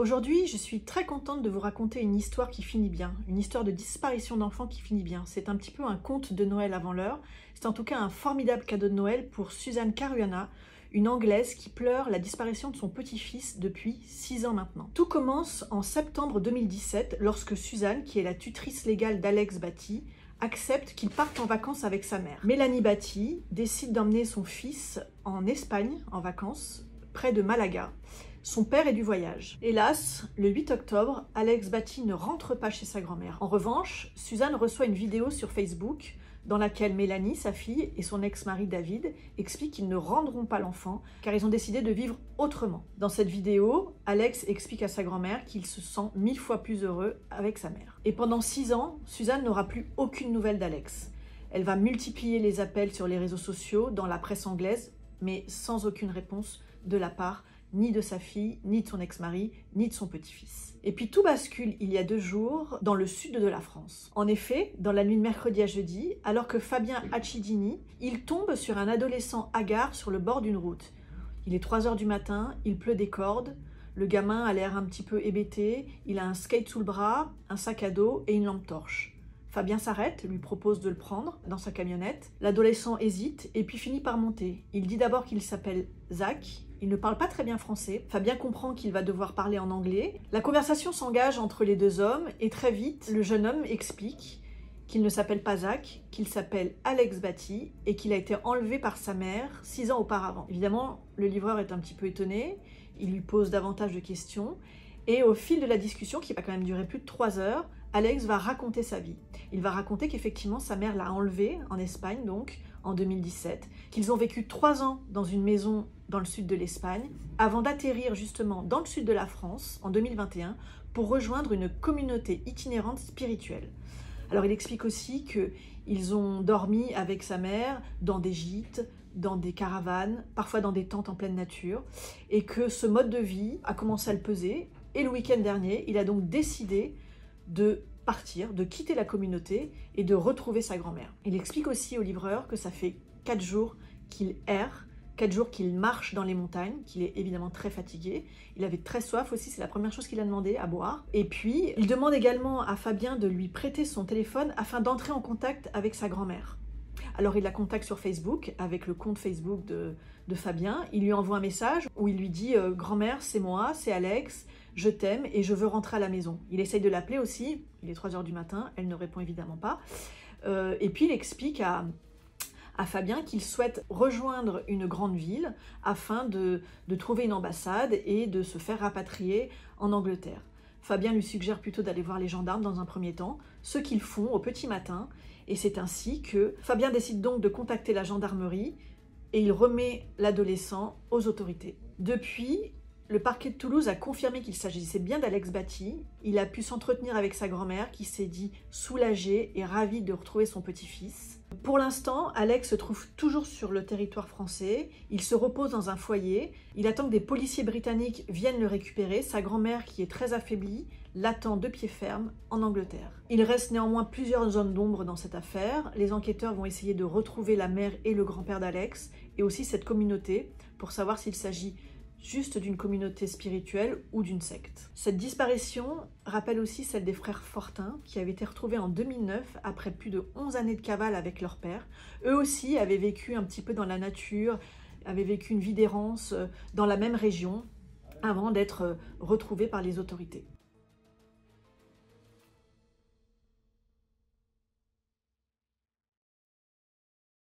Aujourd'hui, je suis très contente de vous raconter une histoire qui finit bien, une histoire de disparition d'enfants qui finit bien. C'est un petit peu un conte de Noël avant l'heure. C'est en tout cas un formidable cadeau de Noël pour Suzanne Caruana, une Anglaise qui pleure la disparition de son petit-fils depuis 6 ans maintenant. Tout commence en septembre 2017 lorsque Suzanne, qui est la tutrice légale d'Alex Batty, accepte qu'il parte en vacances avec sa mère. Mélanie Batty décide d'emmener son fils en Espagne en vacances, près de Malaga. Son père est du voyage. Hélas, le 8 octobre, Alex Batty ne rentre pas chez sa grand-mère. En revanche, Suzanne reçoit une vidéo sur Facebook dans laquelle Mélanie, sa fille, et son ex-mari David expliquent qu'ils ne rendront pas l'enfant car ils ont décidé de vivre autrement. Dans cette vidéo, Alex explique à sa grand-mère qu'il se sent 1000 fois plus heureux avec sa mère. Et pendant 6 ans, Suzanne n'aura plus aucune nouvelle d'Alex. Elle va multiplier les appels sur les réseaux sociaux, dans la presse anglaise, mais sans aucune réponse de la part ni de sa fille, ni de son ex-mari, ni de son petit-fils. Et puis tout bascule il y a 2 jours dans le sud de la France. En effet, dans la nuit de mercredi à jeudi, alors que Fabien Accidini, il tombe sur un adolescent hagard sur le bord d'une route. Il est 3 h du matin, il pleut des cordes, le gamin a l'air un petit peu hébété, il a un skate sous le bras, un sac à dos et une lampe torche. Fabien s'arrête, lui propose de le prendre dans sa camionnette. L'adolescent hésite et puis finit par monter. Il dit d'abord qu'il s'appelle Zach. Il ne parle pas très bien français. Fabien comprend qu'il va devoir parler en anglais. La conversation s'engage entre les 2 hommes et très vite, le jeune homme explique qu'il ne s'appelle pas Zach, qu'il s'appelle Alex Batty et qu'il a été enlevé par sa mère 6 ans auparavant. Évidemment, le livreur est un petit peu étonné. Il lui pose davantage de questions. Et au fil de la discussion, qui va quand même durer plus de 3 heures, Alex va raconter sa vie. Il va raconter qu'effectivement sa mère l'a enlevé en Espagne, donc en 2017, qu'ils ont vécu 3 ans dans une maison dans le sud de l'Espagne, avant d'atterrir justement dans le sud de la France en 2021 pour rejoindre une communauté itinérante spirituelle. Alors il explique aussi qu'ils ont dormi avec sa mère dans des gîtes, dans des caravanes, parfois dans des tentes en pleine nature, et que ce mode de vie a commencé à le peser. Et le week-end dernier, il a donc décidé de partir, de quitter la communauté et de retrouver sa grand-mère. Il explique aussi au livreur que ça fait 4 jours qu'il erre, 4 jours qu'il marche dans les montagnes, qu'il est évidemment très fatigué. Il avait très soif aussi, c'est la première chose qu'il a demandé, à boire. Et puis, il demande également à Fabien de lui prêter son téléphone afin d'entrer en contact avec sa grand-mère. Alors il la contacte sur Facebook, avec le compte Facebook de Fabien. Il lui envoie un message où il lui dit « Grand-mère, c'est moi, c'est Alex, je t'aime et je veux rentrer à la maison ». Il essaye de l'appeler aussi, il est 3 h du matin, elle ne répond évidemment pas. Et puis il explique à Fabien qu'il souhaite rejoindre une grande ville afin de trouver une ambassade et de se faire rapatrier en Angleterre. Fabien lui suggère plutôt d'aller voir les gendarmes dans un premier temps, ce qu'ils font au petit matin, et c'est ainsi que Fabien décide donc de contacter la gendarmerie et il remet l'adolescent aux autorités. Depuis, le parquet de Toulouse a confirmé qu'il s'agissait bien d'Alex Batty. Il a pu s'entretenir avec sa grand-mère qui s'est dit soulagée et ravie de retrouver son petit-fils. Pour l'instant, Alex se trouve toujours sur le territoire français. Il se repose dans un foyer. Il attend que des policiers britanniques viennent le récupérer. Sa grand-mère, qui est très affaiblie, l'attend de pied ferme en Angleterre. Il reste néanmoins plusieurs zones d'ombre dans cette affaire. Les enquêteurs vont essayer de retrouver la mère et le grand-père d'Alex et aussi cette communauté pour savoir s'il s'agit juste d'une communauté spirituelle ou d'une secte. Cette disparition rappelle aussi celle des frères Fortin qui avaient été retrouvés en 2009 après plus de 11 années de cavale avec leur père. Eux aussi avaient vécu un petit peu dans la nature, avaient vécu une vie d'errance dans la même région avant d'être retrouvés par les autorités.